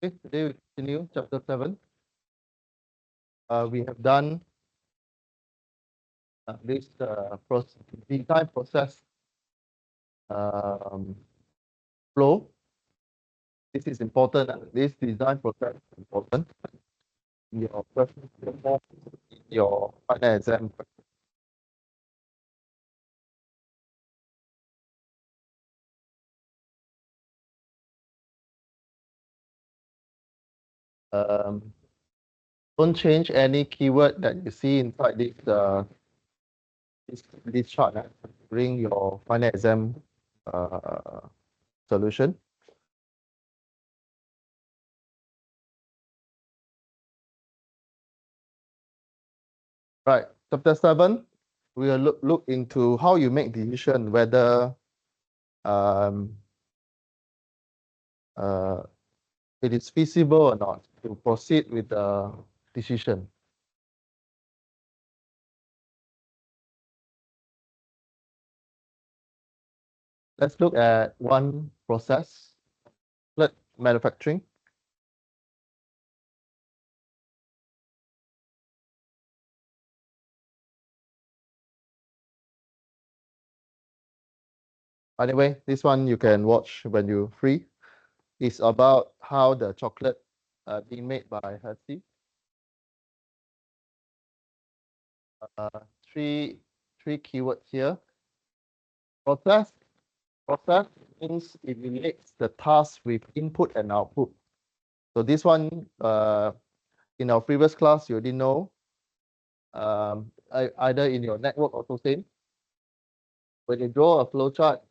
Okay, today we continue chapter 7. We have done this design process um, flow. This is important. This design process is important in your question paper, in your final exam. Um, don't change any keyword that you see inside this chart during your final exam solution. Right, chapter 7, we will look into how you make decision whether um, it is feasible or not to proceed with the decision. Let's look at one process, let manufacturing. Anyway, this one you can watch when you're free. It's about how the chocolate being made by Hershey. Uh, three keywords here. Process means it relates the task with input and output. So this one, in our previous class, you already know. Either in your network or same. When you draw a flow chart,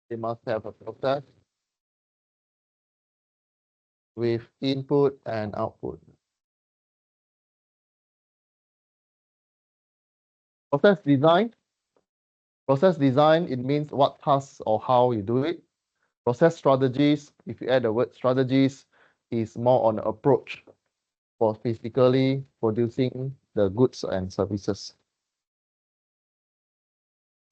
they must have a process with input and output. Process design, it means what tasks or how you do it. Process strategies, if you add the word strategies, is more on approach for physically producing the goods and services.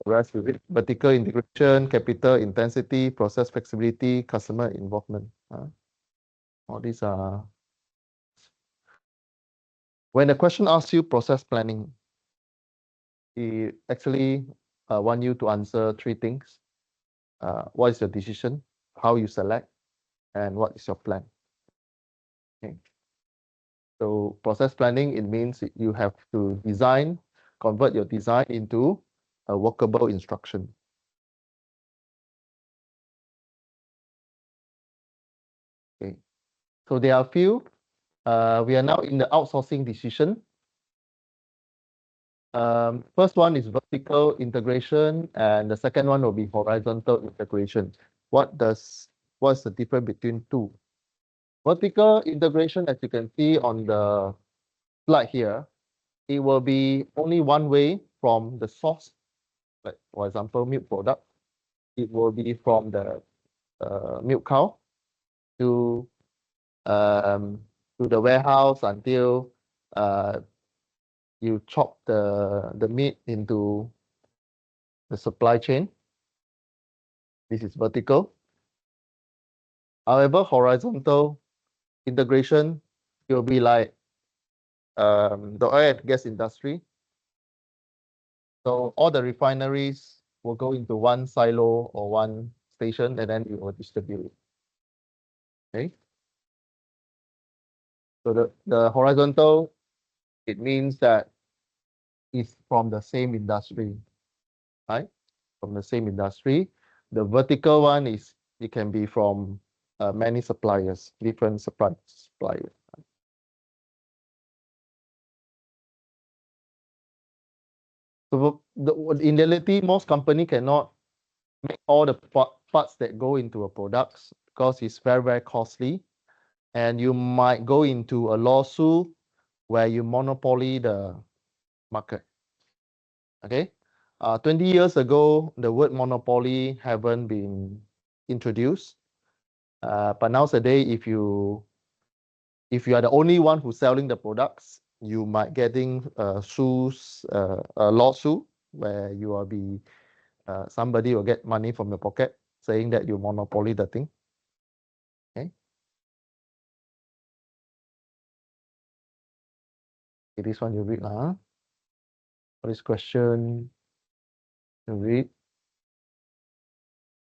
The rest with it, vertical integration, capital intensity, process flexibility, customer involvement. All these are. When the question asks you process planning, it actually want you to answer three things. What is your decision? How you select? And what is your plan? Okay. So process planning, it means you have to convert your design into a workable instruction. Okay. So there are a few. We are now in the outsourcing decision. First one is vertical integration, and the second one will be horizontal integration. What's the difference between two? Vertical integration, as you can see on the slide here, it will be only one way from the source, like for example, milk product. It will be from the milk cow to the warehouse until you chop the meat into the supply chain. This is vertical. However, horizontal integration will be like the oil and gas industry. So all the refineries will go into one silo or one station, and then you will distribute it. Okay. So the horizontal, it means that it's from the same industry, right? From the same industry. The vertical one is, it can be from many suppliers, different suppliers. So in reality, most company cannot make all the parts that go into a products because it's very, very costly. And you might go into a lawsuit where you monopoly the market. Okay. 20 years ago, the word monopoly haven't been introduced. But nowadays, if you are the only one who's selling the products, you might getting a lawsuit where you will be somebody will get money from your pocket saying that you monopoly the thing. Okay. Okay, this one you read lah. For this question, you read.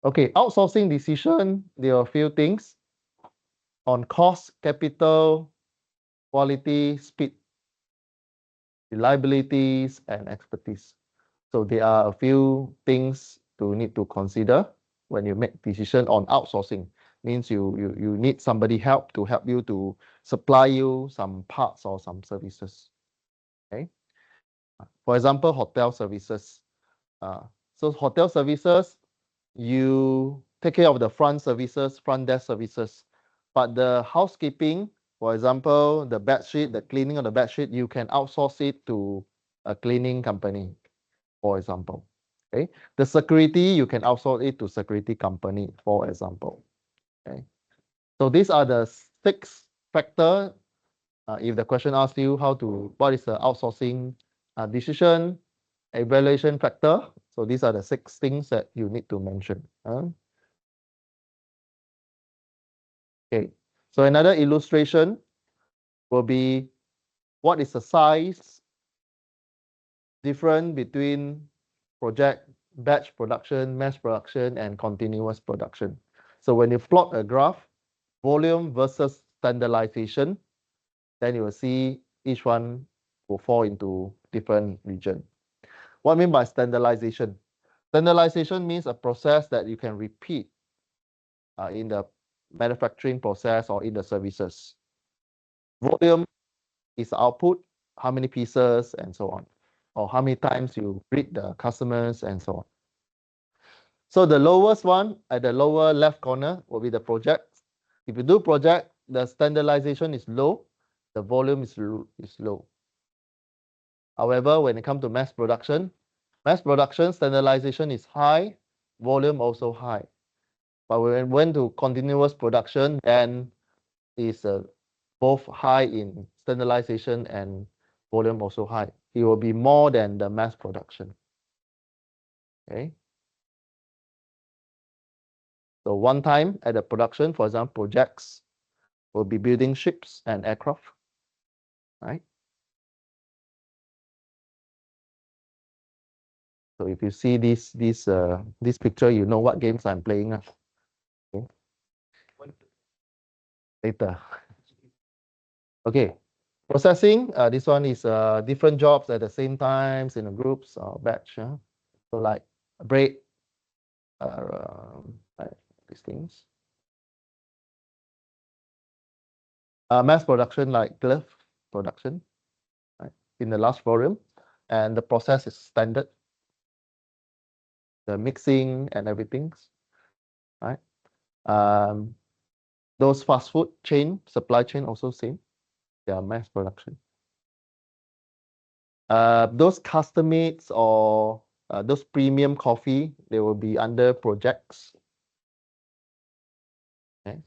Okay, outsourcing decision, there are a few things on cost, capital, quality, speed, reliabilities, and expertise. So there are a few things to need to consider when you make decision on outsourcing. Means you need somebody help you to supply you some parts or some services. Okay. For example, hotel services. So hotel services, you take care of the front services, front desk services, but the housekeeping, for example, the bed sheet, the cleaning of the bed sheet, you can outsource it to a cleaning company, for example. Okay, the security, you can outsource it to security company, for example. Okay, so these are the 6 factors. If the question asks you what is the outsourcing decision, evaluation factor. So these are the 6 things that you need to mention. Okay, so another illustration will be what is the size difference between project, batch production, mass production, and continuous production. So when you plot a graph, volume versus standardization, then you will see each one will fall into different region. What I mean by standardization? Standardization means a process that you can repeat in the manufacturing process or in the services. Volume is output, how many pieces and so on, or how many times you greet the customers and so on. So the lowest one at the lower left corner will be the project. If you do project, the standardization is low, the volume is low. However, when it comes to mass production standardization is high, volume also high. But when it went to continuous production, then is both high in standardization and volume also high. It will be more than the mass production. Okay. So one time at the production, for example, projects will be building ships and aircraft, right? So if you see this picture, you know what games I'm playing. Okay. Later. Okay. Processing, this one is different jobs at the same times in a groups or batch. So like break, like these things. Mass production like glove production, right, in the last volume, and the process is standard. The mixing and everything, right? Those fast food chain, supply chain also same. They are mass production. Those custom mates or those premium coffee, they will be under projects. Okay.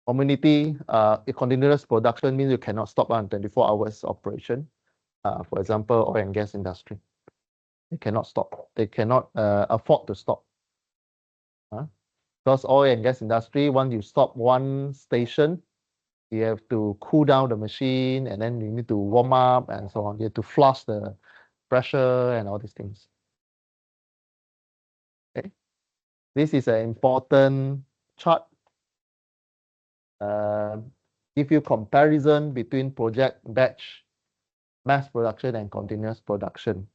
Community, continuous production means you cannot stop on 24 hours operation. For example, oil and gas industry. They cannot stop. They cannot afford to stop. Because oil and gas industry, once you stop one station, you have to cool down the machine and then you need to warm up and so on. You have to flush the pressure and all these things. Okay. This is an important chart. Give you comparison between project, batch, mass production, and continuous production.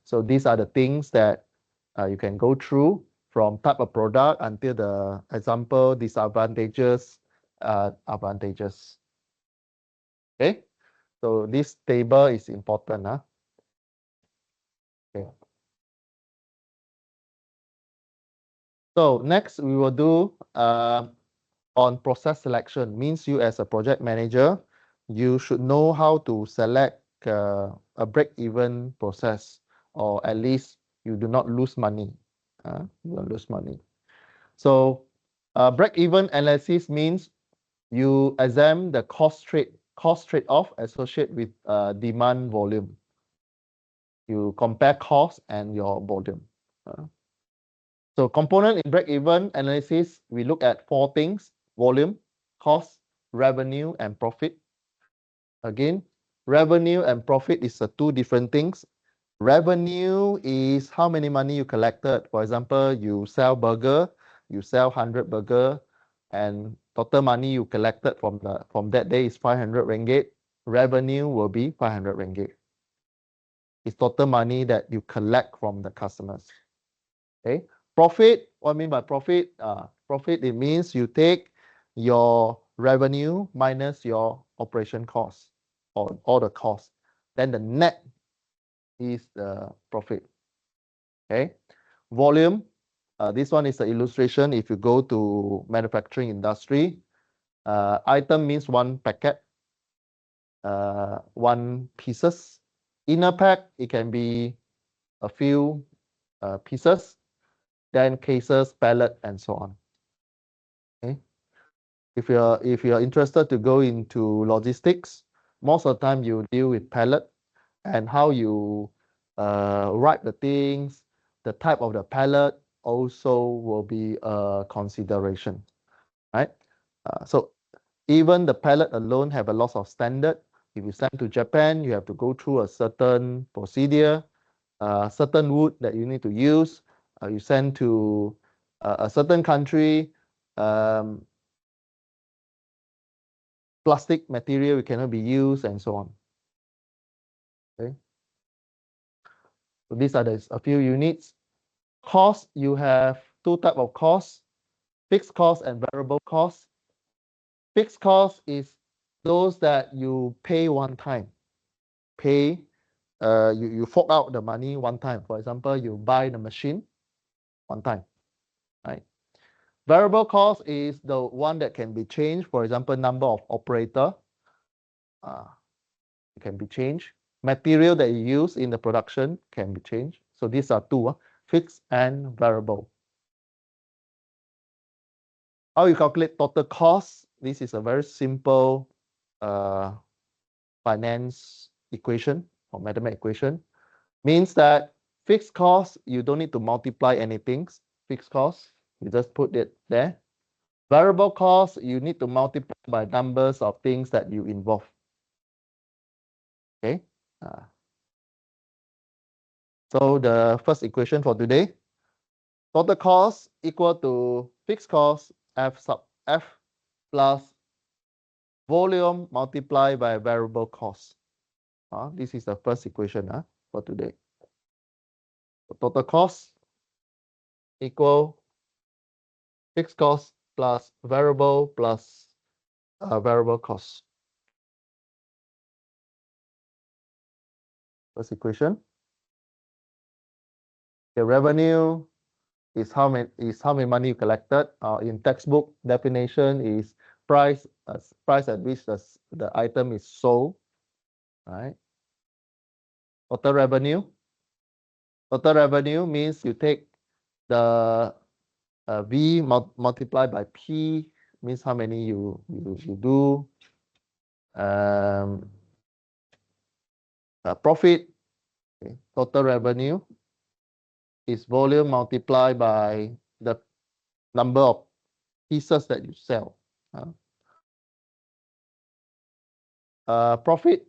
So these are the things that you can go through from type of product until the example, disadvantages, advantages. Okay, so this table is important. Okay. So next we will do on process selection. Means you as a project manager, you should know how to select a break-even process, or at least you do not lose money. You don't lose money. So break-even analysis means you examine the cost trade-off associated with demand volume. You compare cost and your volume. So component in break-even analysis, we look at 4 things: volume, cost, revenue and profit. Again, revenue and profit is two different things. Revenue is how many money you collected. For example, you sell burger, you sell 100 burger, and total money you collected from that day is 500 ringgit. Revenue will be 500 ringgit. It's total money that you collect from the customers. Okay. Profit, what I mean by profit? Profit, it means you take your revenue minus your operation costs or all the costs. Then the net is the profit. Okay. Volume, this one is the illustration. If you go to manufacturing industry, item means one packet, one pieces. Inner pack, it can be a few pieces, then cases, pallet, and so on. Okay. If you're interested to go into logistics, most of the time you deal with pallet and how you write the things, the type of the pallet also will be a consideration, right? So even the pallet alone have a lot of standard. If you send to Japan, you have to go through a certain procedure, certain wood that you need to use. You send to a certain country, plastic material cannot be used, and so on. Okay. So these are a few units. Cost, you have two types of costs, fixed cost and variable cost. Fixed cost is those that you pay one time. You fork out the money one time. For example, you buy the machine one time, right? Variable cost is the one that can be changed. For example, number of operator can be changed. Material that you use in the production can be changed. So these are two, fixed and variable. How you calculate total cost? This is a very simple finance equation or mathematical equation. Means that fixed cost, you don't need to multiply anything. Fixed cost, you just put it there. Variable cost, you need to multiply by numbers of things that you involve. Okay. So the first equation for today, total cost equal to fixed cost F sub F plus volume multiplied by variable cost. This is the first equation for today. So total cost equal fixed cost plus variable cost. First equation. The revenue is how many money you collected. In textbook definition is price at which the item is sold. Right. Total revenue. Total revenue means you take the V multiplied by P, means how many you do. Profit, okay. Total revenue is volume multiplied by the number of pieces that you sell. Profit,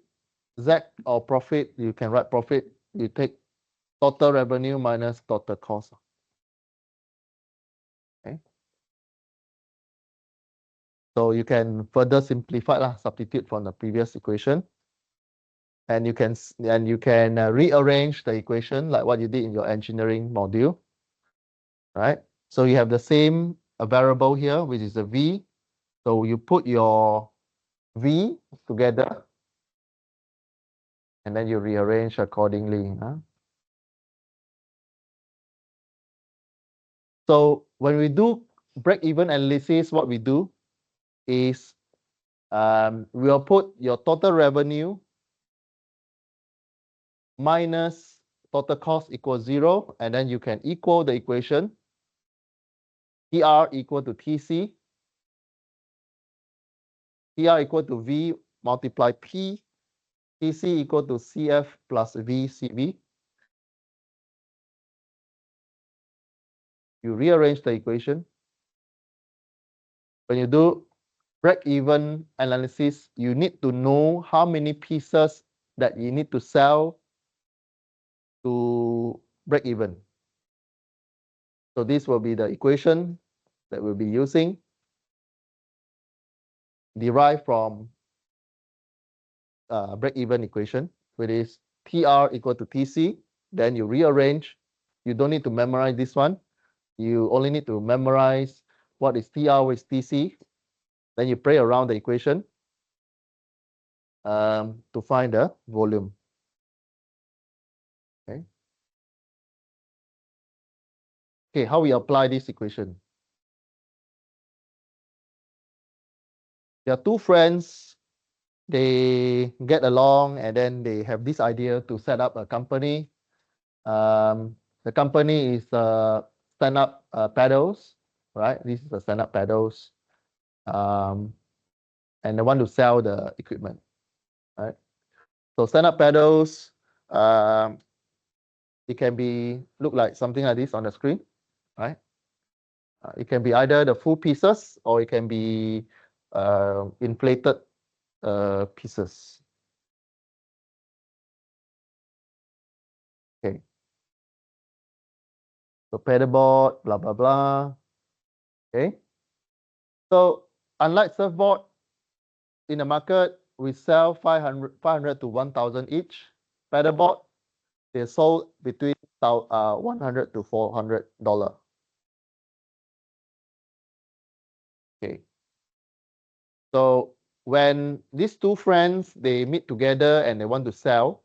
Z or profit, you can write profit, you take total revenue minus total cost. Okay. So you can further simplify, substitute from the previous equation. And you can rearrange the equation like what you did in your engineering module, right? So you have the same variable here, which is a V. So you put your V together, and then you rearrange accordingly. So when we do break-even analysis, what we do is we'll put your total revenue minus total cost equals 0, and then you can equal the equation. TR equal to TC. TR equal to V multiply P. TC equal to CF plus VCV. You rearrange the equation. When you do break-even analysis, you need to know how many pieces that you need to sell to break even. So this will be the equation that we'll be using, derived from break-even equation, which is TR equal to TC. Then you rearrange. You don't need to memorize this one. You only need to memorize what is TR with TC. Then you play around the equation to find the volume. Okay. Okay, how we apply this equation? There are two friends. They get along and then they have this idea to set up a company. The company is stand-up paddles, right? This is the stand-up paddles. And they want to sell the equipment, right? So stand-up paddles, it can be look like something like this on the screen, right? It can be either the full pieces or it can be inflated pieces. Okay. So paddleboard, blah, blah, blah. Okay. So unlike surfboard, in the market, we sell 500 to 1,000 each. Paddleboard, they sold between 100 to $400. Okay. So when these two friends, they meet together and they want to sell.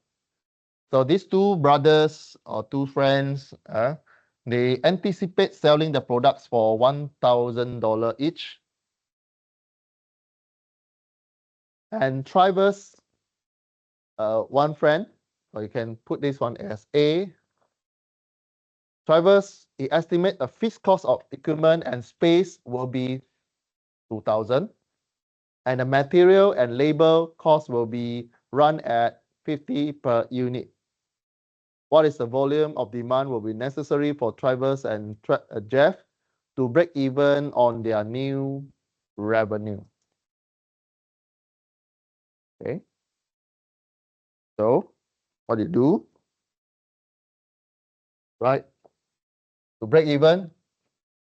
So these two brothers or two friends, they anticipate selling the products for $1,000 each. And Travis, one friend, or you can put this one as A. Travis, he estimates the fixed cost of equipment and space will be 2,000. And the material and labor cost will be run at 50 per unit. What is the volume of demand will be necessary for Travis and Jeff to break even on their new revenue? Okay. So what do you do? Right. To break even,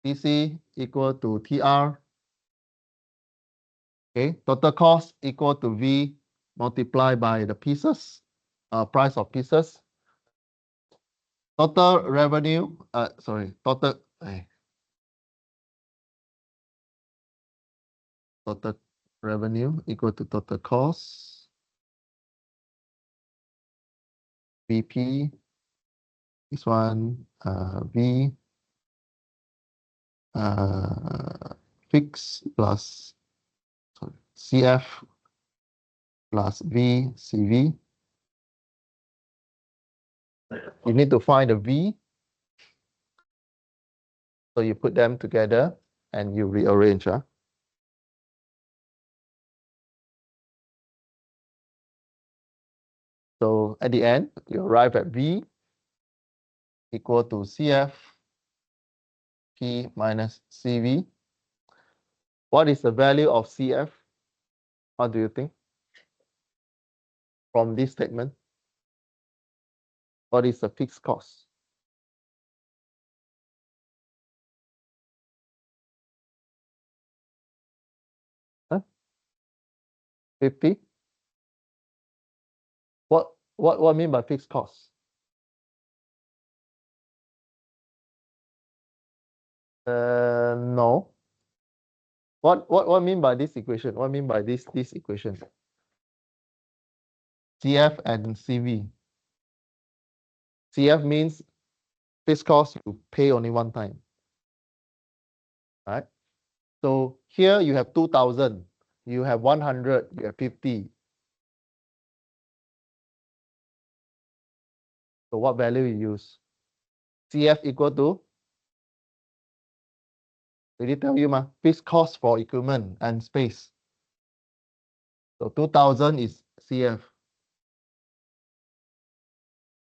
TC equal to TR. Okay. Total cost equal to V multiplied by the pieces, price of pieces. Total revenue, total revenue equal to total cost. VP, this one, V, fixed plus CF plus V, CV. You need to find the V. So you put them together and you rearrange. So at the end, you arrive at V equal to CF P minus CV. What is the value of CF? What do you think? From this statement, what is the fixed cost? Huh? 50? What I mean by fixed cost? No. What I mean by this equation? What I mean by this equation? CF and CV. CF means fixed cost you pay only one time. Right? So here you have 2,000, you have 100, you have 50. So what value you use? CF equal to, did it tell you fixed cost for equipment and space. So 2,000 is CF.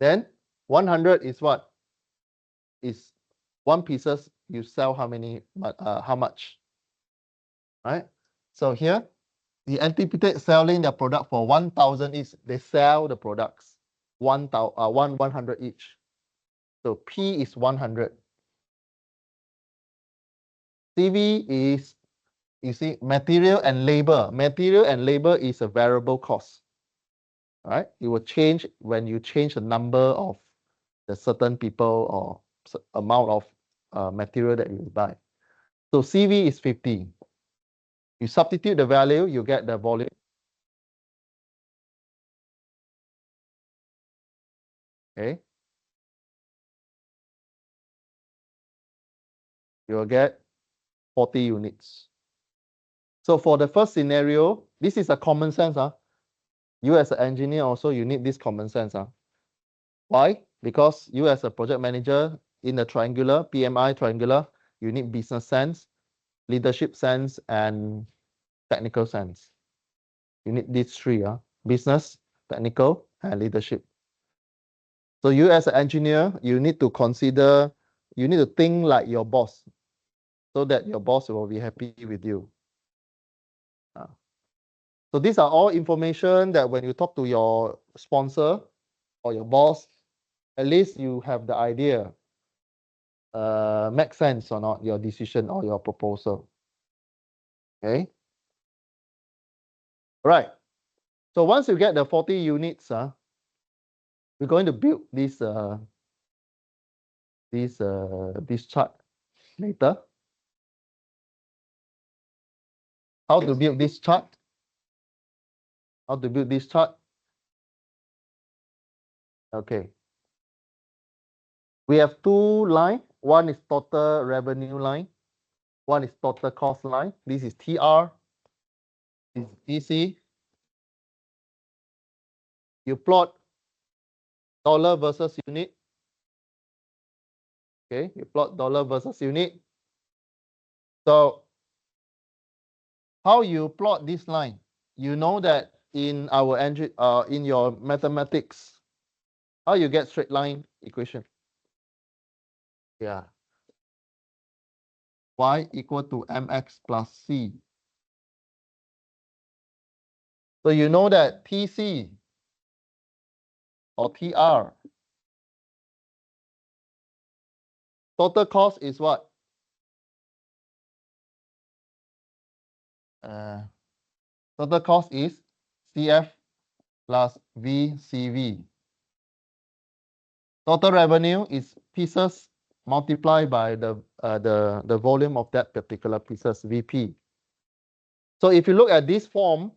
Then 100 is what? Is one pieces you sell how many, how much? Right? So here, the anticipate selling their product for 1,000 each. They sell the products 100 each. So P is 100. CV is, you see, material and labor. Material and labor is a variable cost. Right? It will change when you change the number of the certain people or amount of material that you buy. So CV is 50. You substitute the value, you get the volume. Okay. You will get 40 units. So for the first scenario, this is a common sense. You as an engineer also, you need this common sense. Why? Because you as a project manager in a triangular, PMI triangular, you need business sense, leadership sense, and technical sense. You need these three, business, technical, and leadership. So you as an engineer, you need to consider, you need to think like your boss so that your boss will be happy with you. So these are all information that when you talk to your sponsor or your boss, at least you have the idea, make sense or not, your decision or your proposal. Okay. Right. So once you get the 40 units, we're going to build this chart later. How to build this chart? How to build this chart? Okay. We have two lines. One is total revenue line. One is total cost line. This is TR. This is TC. You plot dollar versus unit. Okay, you plot dollar versus unit. So how you plot this line? You know that in our in your mathematics, how you get straight line equation? Yeah. Y equal to mx plus c. So you know that TC or TR, total cost is what? Total cost is CF plus VCV. Total revenue is pieces multiplied by the volume of that particular pieces, VP. So if you look at this form,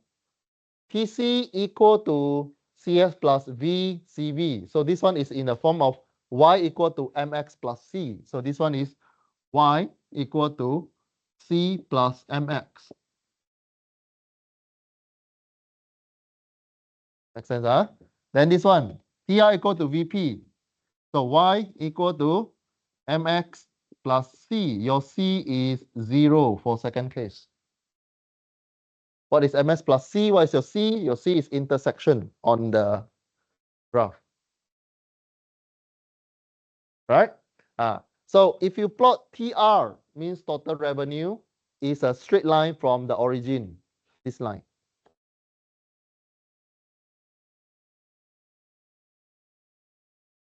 TC equal to CS plus VCV. So this one is in the form of Y equal to MX plus C. So this one is Y equal to C plus MX. Make sense, huh? Then this one, TR equal to VP. So Y equal to MX plus C. Your C is 0 for second case. What is MS plus C? What is your C? Your C is intersection on the graph. Right? So if you plot TR, means total revenue, is a straight line from the origin, this line.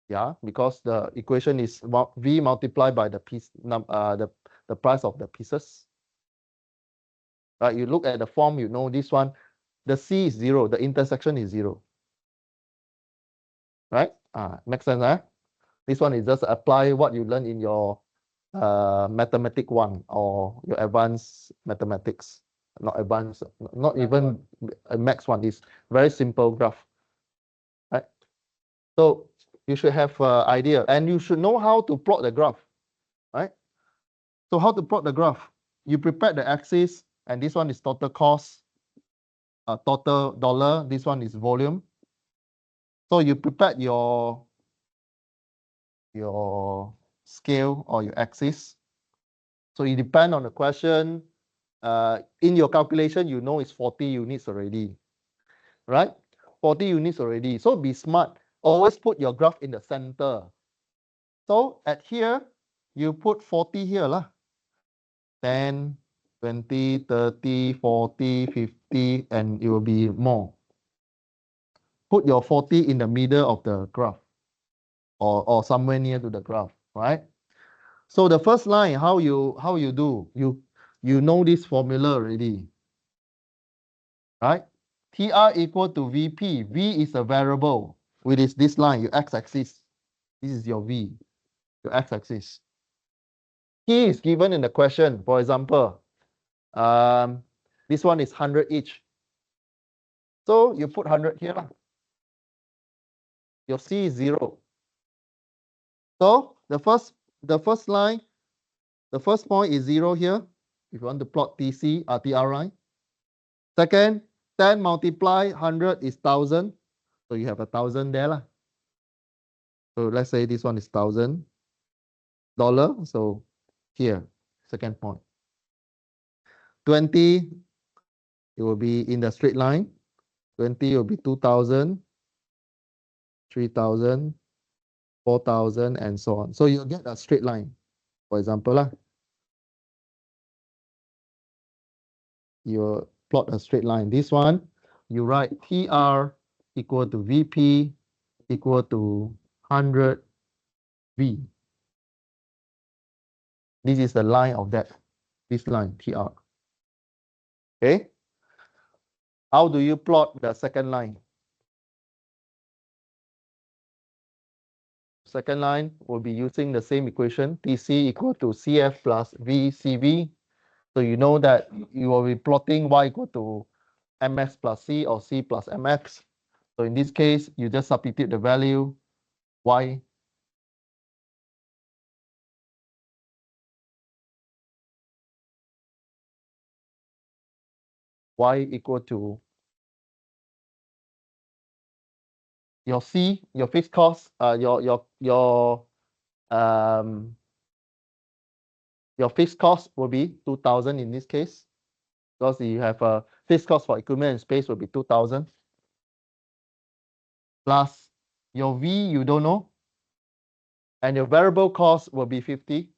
Yeah, because the equation is V multiplied by the piece, the price of the pieces. Right? You look at the form, you know this one, the C is 0, the intersection is 0. Right? Makes sense, huh? This one is just apply what you learn in your mathematics 1 or your advanced mathematics. Not advanced, not even max 1. Is very simple graph. Right? So you should have an idea, and you should know how to plot the graph. Right? So how to plot the graph? You prepare the axis, and this one is total cost, total dollar. This one is volume. So you prepare your scale or your axis. So it depends on the question. In your calculation, you know it's 40 units already, right? 40 units already. So be smart. Always put your graph in the center. So at here, you put 40 here lah. Then 20, 30, 40, 50, and it will be more. Put your 40 in the middle of the graph or somewhere near to the graph, right? So the first line, how you do, you know this formula already, right? TR equal to VP. V is a variable, which is this line, your x-axis. This is your V, your x-axis. T is given in the question. For example, this one is 100 each. So you put 100 here. Your C is 0. So the first line, the first point is 0 here. If you want to plot TC, TRI. Second, 10 multiply 100 is 1000. So you have 1000 there lah. So let's say this one is $1,000. So here, second point. 20, it will be in the straight line. 20 will be 2000, 3000, 4000, and so on. So you'll get a straight line, for example lah. You plot a straight line. This one, you write TR equal to VP equal to 100 V. This is the line of that, this line, TR. Okay. How do you plot the second line? Second line will be using the same equation, TC equal to CF plus VCV. So you know that you will be plotting Y equal to MX plus C or C plus MX. So in this case, you just substitute the value Y. Y equal to your C, your fixed cost, your fixed cost will be 2000 in this case, because you have a fixed cost for equipment and space will be 2000. Plus your V you don't know, and your variable cost will be 50.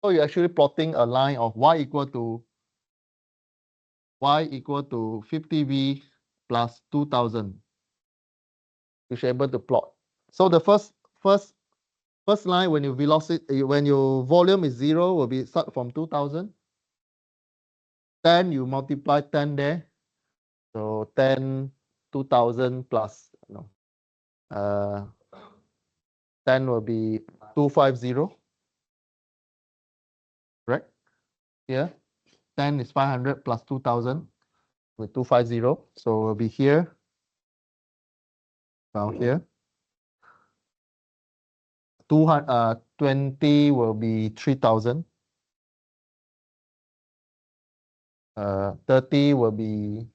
So you're actually plotting a line of Y equal to 50V plus 2000. You should be able to plot. So the first line, when your velocity, when your volume is 0, will be start from 2000. 10, you multiply 10 there. So 10, 2000 plus, 10 will be 250. Right? Here, 10 is 500 plus 2000 with 250. So we'll be here, down here. 20 will be 3000. 30 will be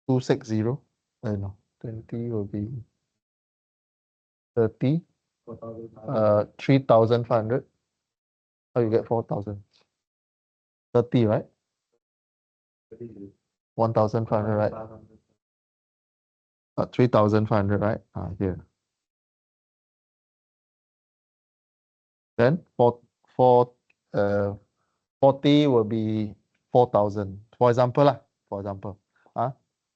260. No, 20 will be 30. 3500. How you get 4000? 30, right? 1500, right? 3500, right? Here. Then 40 will be 4000. For example,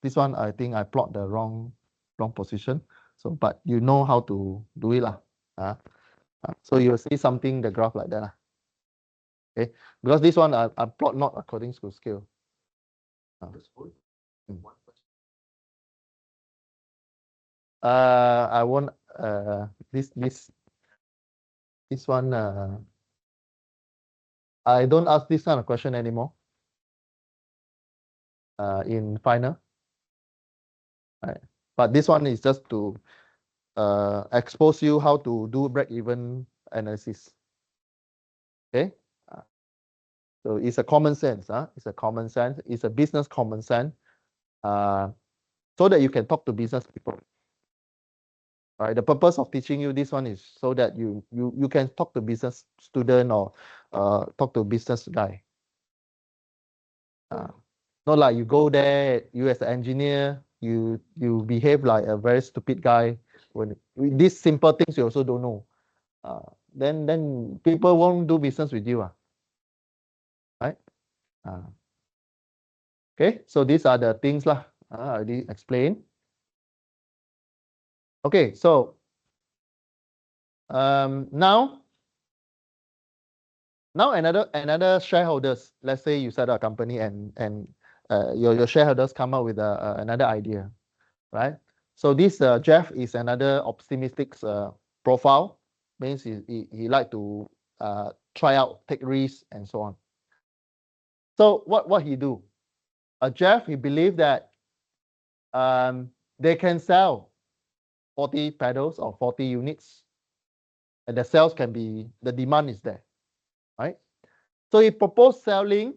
this one I think I plot the wrong position. So, but you know how to do it lah. So you'll see something the graph like that lah. Okay, because this one I plot not according to scale. I won't. This one. I don't ask this kind of question anymore. In final. Right. But this one is just to expose you how to do break-even analysis. Okay. So it's a common sense. It's a common sense. It's a business common sense. So that you can talk to business people. All right. The purpose of teaching you this one is so that you can talk to business student or talk to business guy. Not like you go there, you as an engineer, you behave like a very stupid guy. When these simple things you also don't know. then people won't do business with you, right? Okay, so these are the things lah. I already explained. Okay, so now another shareholders. Let's say you set up a company and your shareholders come up with another idea, right? So this Jeff is another optimistic profile. Means he like to try out, take risks, and so on. So what he do? Jeff, he believed that they can sell 40 pedals or 40 units, and the sales can be, the demand is there, right? So he proposed selling,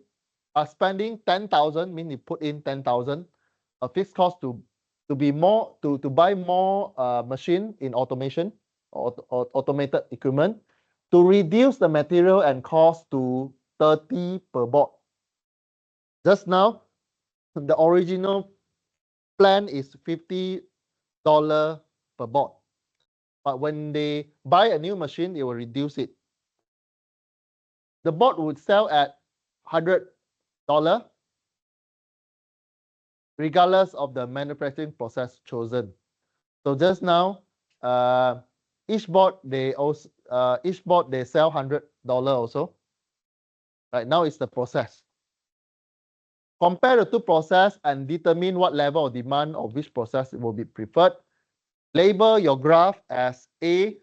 spending 10,000, mean he put in 10,000, a fixed cost to be more to buy more machine in automation or automated equipment to reduce the material and cost to 30 per board. Just now, the original plan is $50 per board. But when they buy a new machine, they will reduce it. The board would sell at $100 regardless of the manufacturing process chosen. So just now, each board they sell $100 also. Right now it's the process. Compare the two process and determine what level of demand of which process will be preferred. Label your graph as A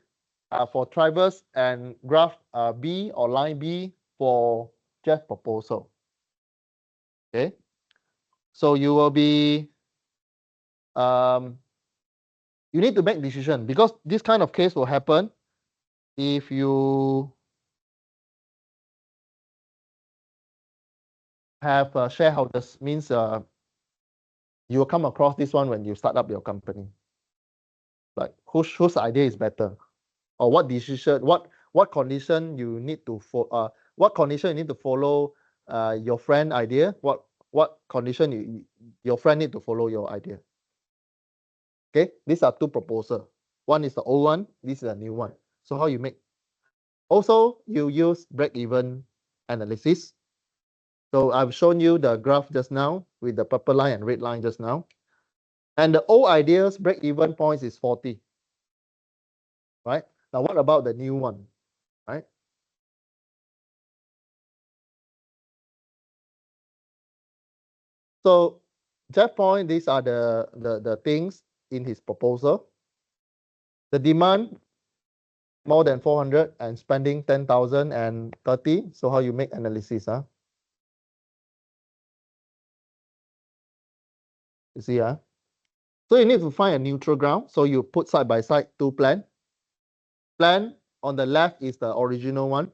for Traverse and graph B or line B for Jeff proposal. Okay, so you will be you need to make decision, because this kind of case will happen if you have shareholders. Means you will come across this one when you start up your company. Like whose idea is better, or what decision, what condition you need to what condition you need to follow your friend idea, what condition your friend need to follow your idea. Okay, these are two proposals. One is the old one, this is a new one. So how you make? Also, you use break-even analysis. So I've shown you the graph just now with the purple line and red line just now. And the old ideas break-even points is 40. Right? Now what about the new one? Right? So Jeff point, these are the things in his proposal. The demand more than 400 and spending 10,000 and 30. So how you make analysis? You see, so you need to find a neutral ground. So you put side by side two plan. Plan on the left is the original one,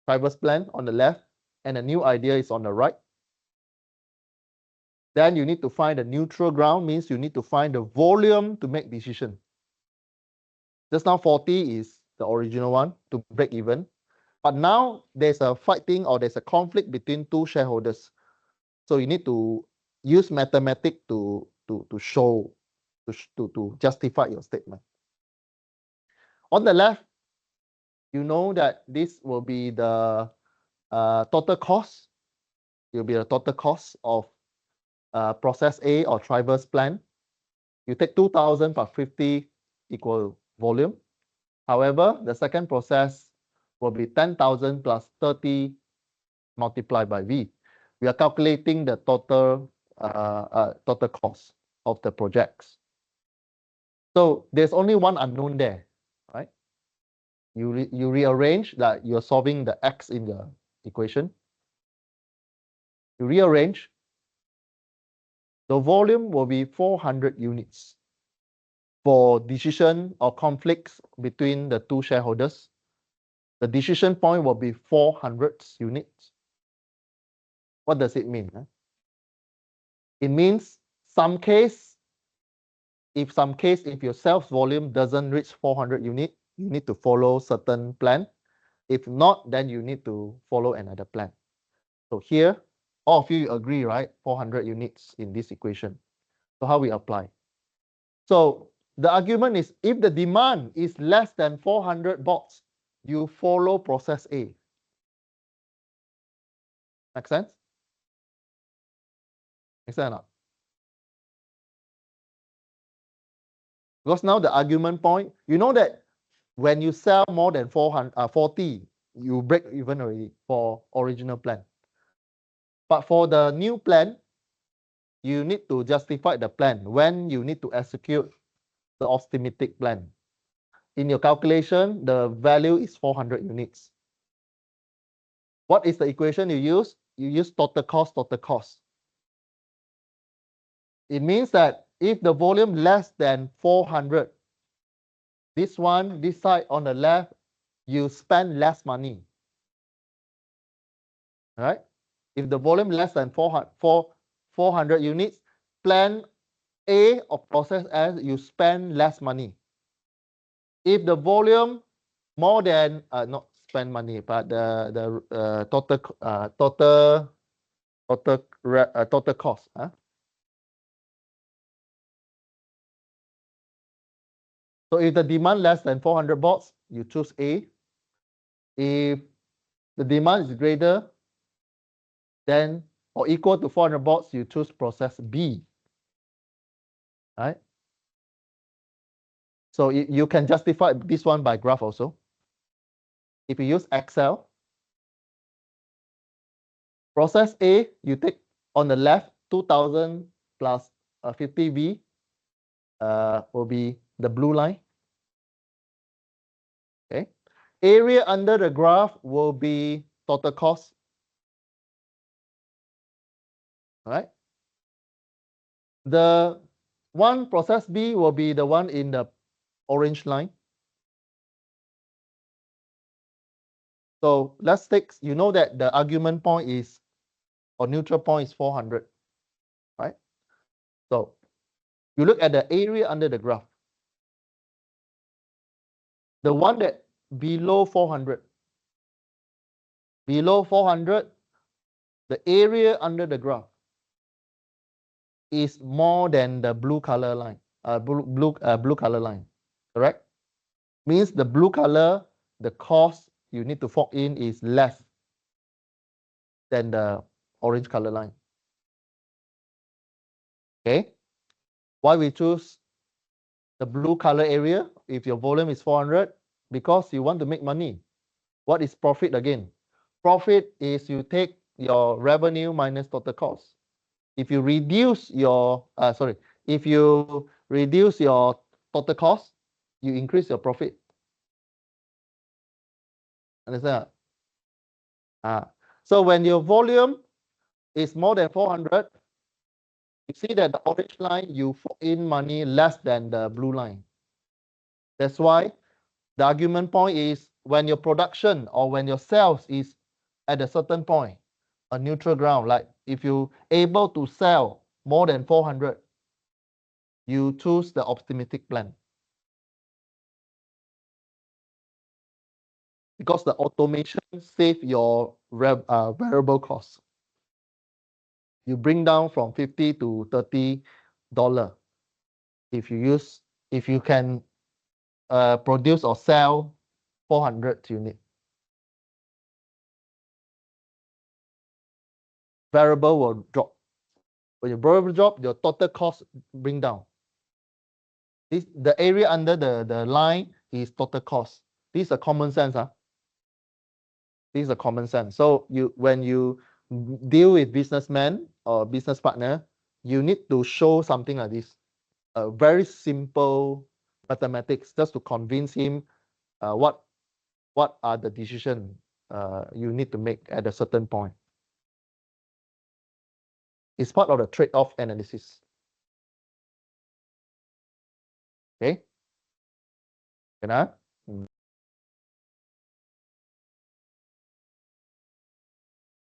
Traverse plan on the left, and a new idea is on the right. Then you need to find a neutral ground, means you need to find the volume to make decision. Just now 40 is the original one to break even. But now there's a fighting or there's a conflict between two shareholders. So you need to use mathematics to show, to justify your statement. On the left, you know that this will be the total cost. It will be the total cost of process A or Traverse plan. You take 2,000 plus 50 equal volume. However, the second process will be 10,000 plus 30 multiplied by V. We are calculating the total total cost of the projects. So there's only one unknown there, right? You rearrange that, you're solving the X in the equation. You rearrange, the volume will be 400 units for decision or conflicts between the two shareholders. The decision point will be 400 units. What does it mean? It means if your sales volume doesn't reach 400 units, you need to follow certain plan. If not, then you need to follow another plan. So here, all of you agree, right? 400 units in this equation. So how we apply? So the argument is, if the demand is less than 400 bots, you follow process A. Make sense? Make sense or not? Because now the argument point, you know that when you sell more than 40, you break even already for original plan. But for the new plan, you need to justify the plan when you need to execute the optimistic plan. In your calculation, the value is 400 units. What is the equation you use? You use total cost, total cost. It means that if the volume less than 400, this one, this side on the left, you spend less money. Right? If the volume less than 400 units, plan A of process S, you spend less money. If the volume more than not spend money, but the total cost. So if the demand less than 400 bots, you choose A. If the demand is greater than or equal to 400 bots, you choose process B. Right? So you can justify this one by graph also. If you use Excel, process A, you take on the left 2000 plus 50V will be the blue line. Okay. Area under the graph will be total cost. All right. The one process B will be the one in the orange line. So let's take, you know that the argument point is, or neutral point is 400, right? So you look at the area under the graph. The one that below 400, the area under the graph is more than the blue color line, blue color line, correct? Means the blue color, the cost you need to fork in is less than the orange color line. Okay, why we choose the blue color area if your volume is 400? Because you want to make money. What is profit again? Profit is you take your revenue minus total cost. If you reduce your if you reduce your total cost, you increase your profit. Understand? So when your volume is more than 400, you see that the orange line, you put in money less than the blue line. That's why the argument point is when your production or when your sales is at a certain point, a neutral ground, like if you able to sell more than 400, you choose the optimistic plan. Because the automation save your variable cost. You bring down from 50 to $30 if you can produce or sell 400 units. Variable will drop. When your variable drop, your total cost bring down. The area under the line is total cost. This is a common sense. This is a common sense. So when you deal with businessman or business partner, you need to show something like this. A very simple mathematics just to convince him what are the decisions you need to make at a certain point. It's part of the trade-off analysis. Okay? Can I?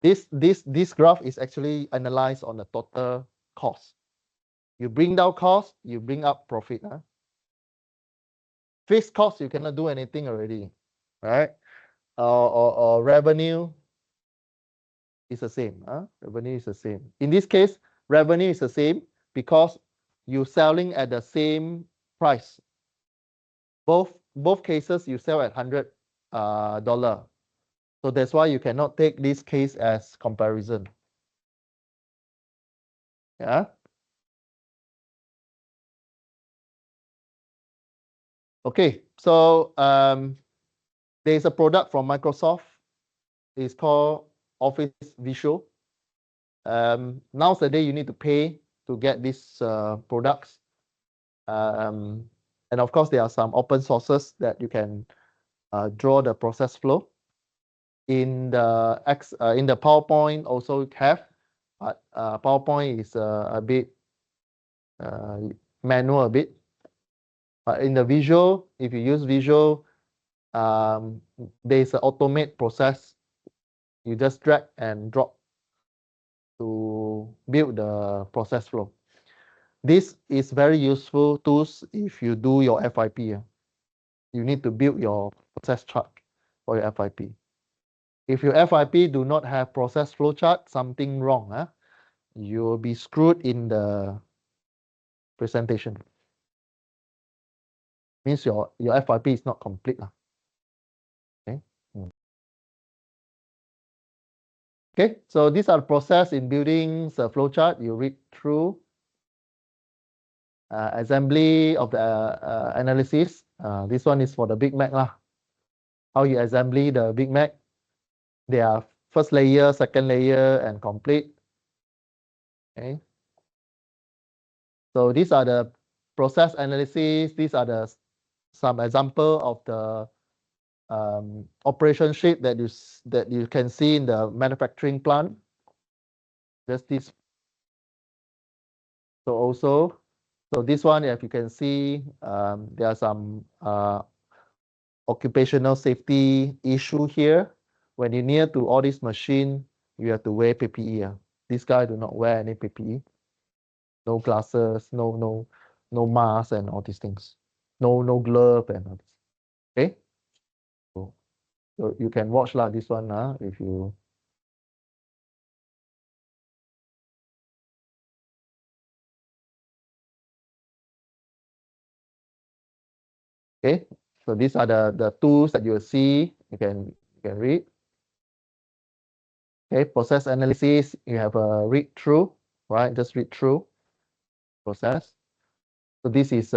This graph is actually analyzed on the total cost. You bring down cost, you bring up profit. Fixed cost, you cannot do anything already, right? Or revenue is the same. Revenue is the same. In this case, revenue is the same because you're selling at the same price. Both cases you sell at 100. dollar. So that's why you cannot take this case as comparison. Yeah. Okay, so there's a product from Microsoft. It's called Office Visual. Nowadays, you need to pay to get these products. And of course, there are some open sources that you can draw the process flow. In the PowerPoint also have, but PowerPoint is a bit manual a bit. But in the visual, if you use visual, there's an automate process. You just drag and drop to build the process flow. This is very useful tools if you do your FYP. You need to build your process chart for your FYP. If your FYP do not have process flow chart, something wrong. You will be screwed in the presentation. Means your FYP is not complete. Okay. Okay, so these are the process in building the flow chart. You read through assembly of the analysis. This one is for the Big Mac lah. How you assembly the Big Mac. There are first layer, second layer, and complete. Okay. So these are the process analysis. These are the some example of the operation sheet that you can see in the manufacturing plant. Just this. So also, so this one, if you can see, there are some occupational safety issue here. When you're near to all this machine, you have to wear PPE. This guy do not wear any PPE. No glasses, no mask and all these things. No glove and all this. Okay. So you can watch lah this one if you. Okay. So these are the tools that you will see. You can read. Okay, process analysis, you have a read through, right? Just read through process. So this is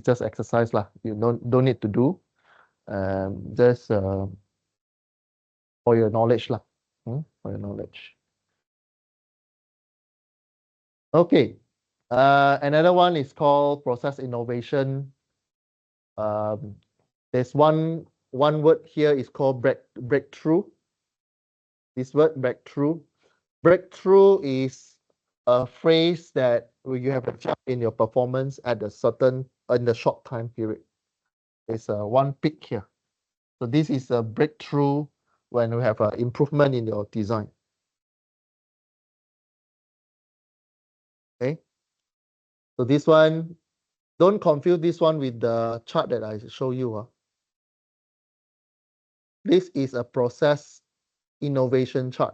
just exercise lah. You don't need to do. Just for your knowledge lah. For your knowledge. Okay. Another one is called process innovation. There's one word here is called breakthrough. This word breakthrough. Breakthrough is a phrase that you have a jump in your performance at a certain in the short time period. There's one peak here. So this is a breakthrough when you have an improvement in your design. Okay. So this one, don't confuse this one with the chart that I show you. This is a process innovation chart.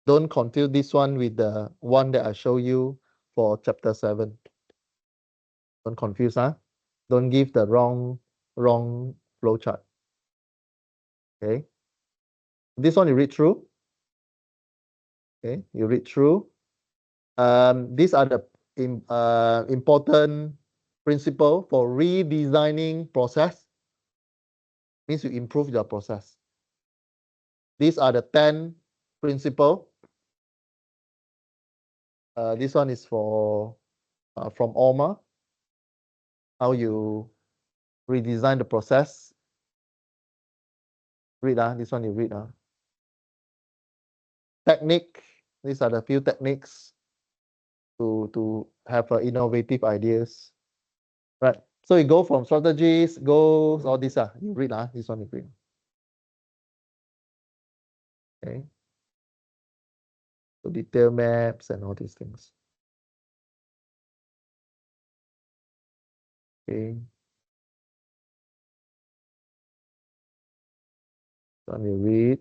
Don't confuse this one with the one that I show you for chapter 7. Don't confuse, Don't give the wrong flow chart. Okay. This one you read through. Okay, you read through. These are the important principle for redesigning process. Means you improve your process. These are the 10 principle. This one is for from OMA. How you redesign the process. Read this one you read Technique. These are the few techniques to have innovative ideas. Right. So you go from strategies, goals, all this. You read this one you read. Okay. So detail maps and all these things. Okay. So you read.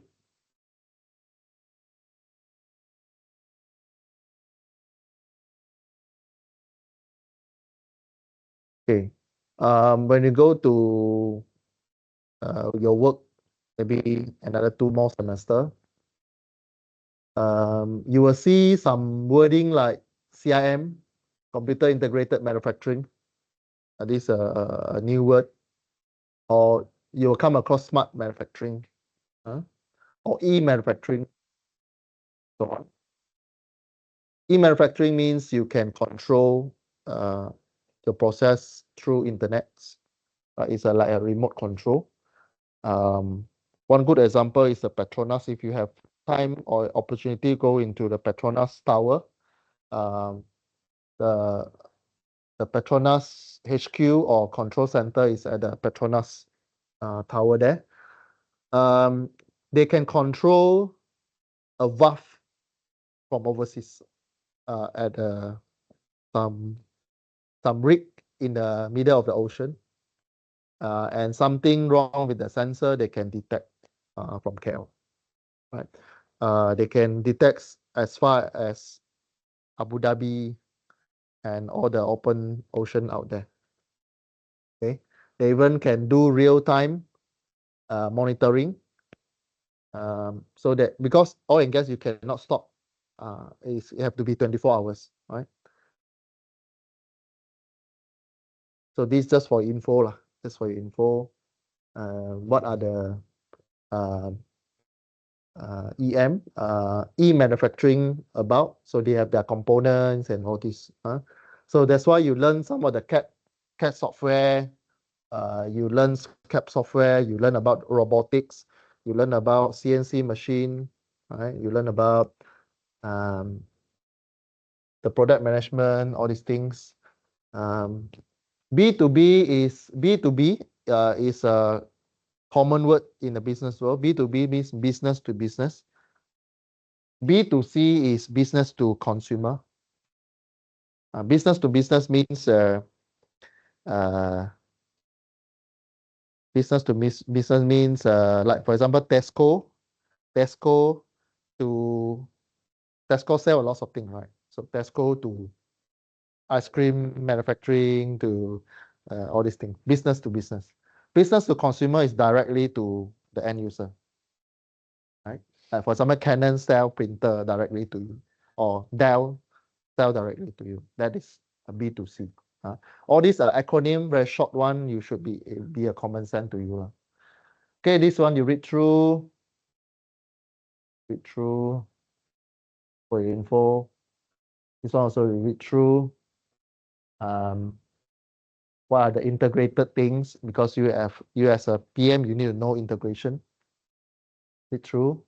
Okay. When you go to your work, maybe another 2 more semester. You will see some wording like CIM, Computer Integrated Manufacturing. This is a new word. Or you will come across smart manufacturing, or e-manufacturing, so on. E-manufacturing means you can control the process through internet. It's like a remote control. One good example is the Petronas. If you have time or opportunity, go into the Petronas Tower. The Petronas HQ or control center is at the Petronas Tower there. They can control a valve from overseas at some rig in the middle of the ocean, and something wrong with the sensor they can detect from KL, right? They can detect as far as Abu Dhabi and all the open ocean out there. Okay, they even can do real-time monitoring, so that because oil and gas you cannot stop, it have to be 24 hours, right? So this just for info lah, just for your info. What are the e-manufacturing about? So they have their components and all this. So that's why you learn some of the CAD software. You learn CAD software. You learn about robotics. You learn about CNC machine. Right? You learn about the product management, all these things. B2B is a common word in the business world. B2B means business to business. B2C is business to consumer. Business to business means business to business means like for example Tesco sell a lot of things, right? So Tesco to ice cream manufacturing to all these things. Business to business. Business to consumer is directly to the end user, right? For example, Canon sell printer directly to you, or Dell sell directly to you. That is a B2C. All these are acronym, very short one. You should be a common sense to you. Okay, this one you read through for your info. This one also you read through. What are the integrated things? Because you as a PM, you need to know integration. Read through.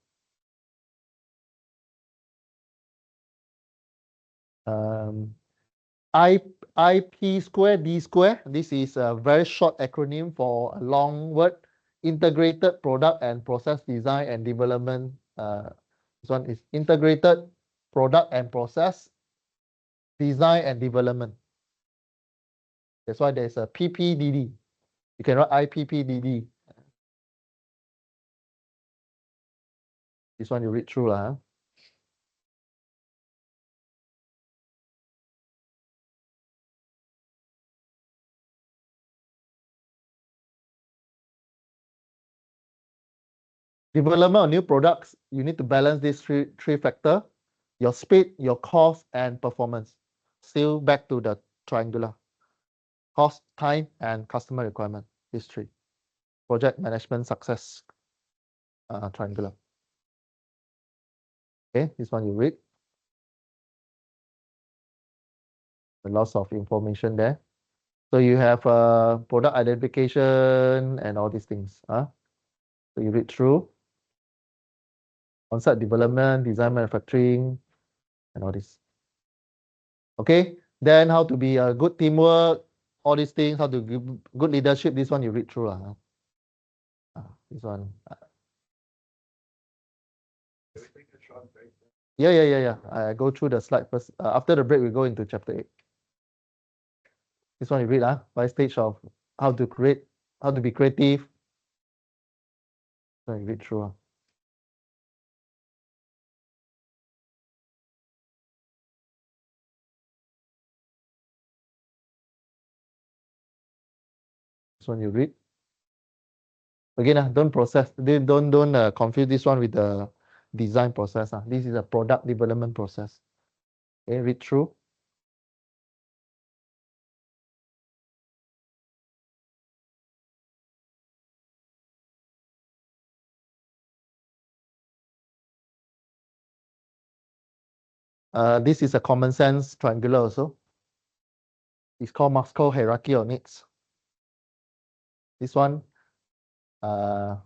IP square, D square. This is a very short acronym for a long word. Integrated product and process design and development. This one is integrated product and process design and development. That's why there's a PPDD. You can write IPPDD. This one you read through lah. Development of new products, you need to balance these three factors: your speed, your cost, and performance. Still back to the triangular: cost, time, and customer requirement. These three. Project management success triangular. Okay, this one you read. A lot of information there. So you have product identification and all these things. So you read through. On-site development, design, manufacturing, and all this. Okay, then how to be a good teamwork, all these things, how to give good leadership. This one you read through. This one. Yeah. I go through the slide first. After the break, we go into chapter 8. This one you read, 5 stage of how to create, how to be creative. So you read through. This one you read. Again, don't confuse this one with the design process. This is a product development process. Okay, read through. This is a common sense triangular also. It's called Maslow hierarchy of needs. This one,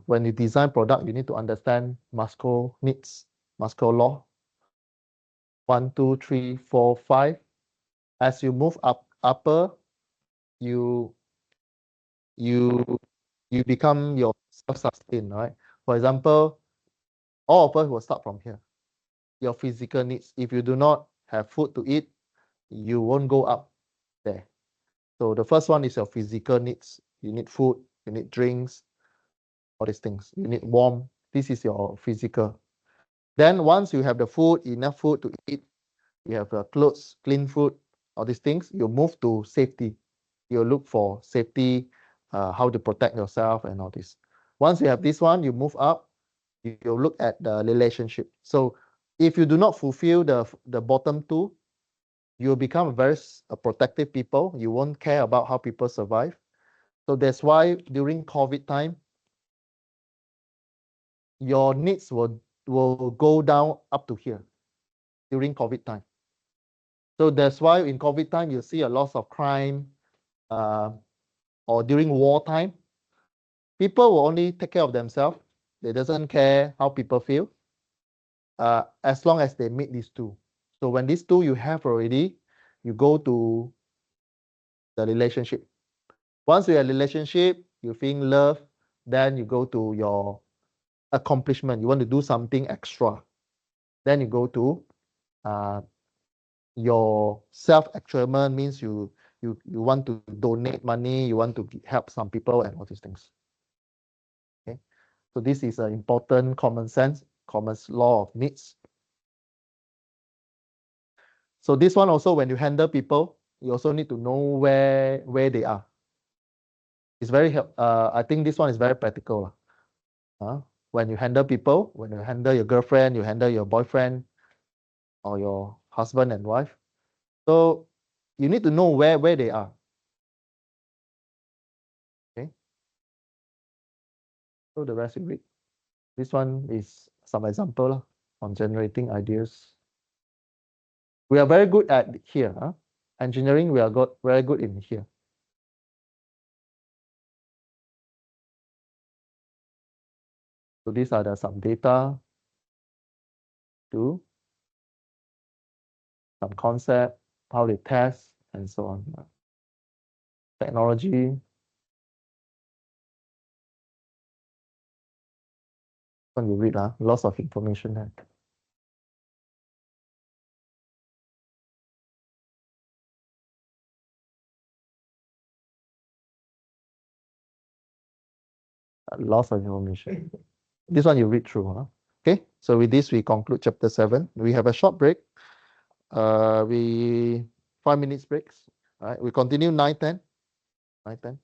when you design product, you need to understand Maslow needs, Maslow law. 1, 2, 3, 4, 5. As you move upper, you become your self-sustain, right? For example, all of us will start from here. Your physical needs. If you do not have food to eat, you won't go up there. So the first one is your physical needs. You need food, you need drinks, all these things. You need warmth. This is your physical. Then once you have the food, enough food to eat, you have clothes, clean food, all these things, you move to safety. You look for safety, how to protect yourself and all this. Once you have this one, you move up, you look at the relationship. So if you do not fulfill the bottom two, you'll become very protective people. You won't care about how people survive. So that's why during COVID time, your needs will go down up to here during COVID time. So that's why in COVID time, you see a loss of crime, or during wartime, people will only take care of themselves. They doesn't care how people feel, as long as they meet these two. So when these two you have already, you go to the relationship. Once you have a relationship, you feel love, then you go to your accomplishment. You want to do something extra. Then you go to your self-actualization, means you want to donate money, you want to help some people and all these things. Okay, so this is an important common sense, common law of needs. So this one also, when you handle people, you also need to know where they are. It's very I think this one is very practical. When you handle people, when you handle your girlfriend, you handle your boyfriend or your husband and wife. So you need to know where they are. Okay. So the rest you read. This one is some example on generating ideas. We are very good at here. Engineering, we are very good in here. So these are some data, some concept, how they test, and so on. Technology. When you read, lots of information there. Lots of information. This one you read through. Okay, so with this we conclude chapter 7. We have a short break. 5 minutes breaks. All right, we continue 9:10. 9:10.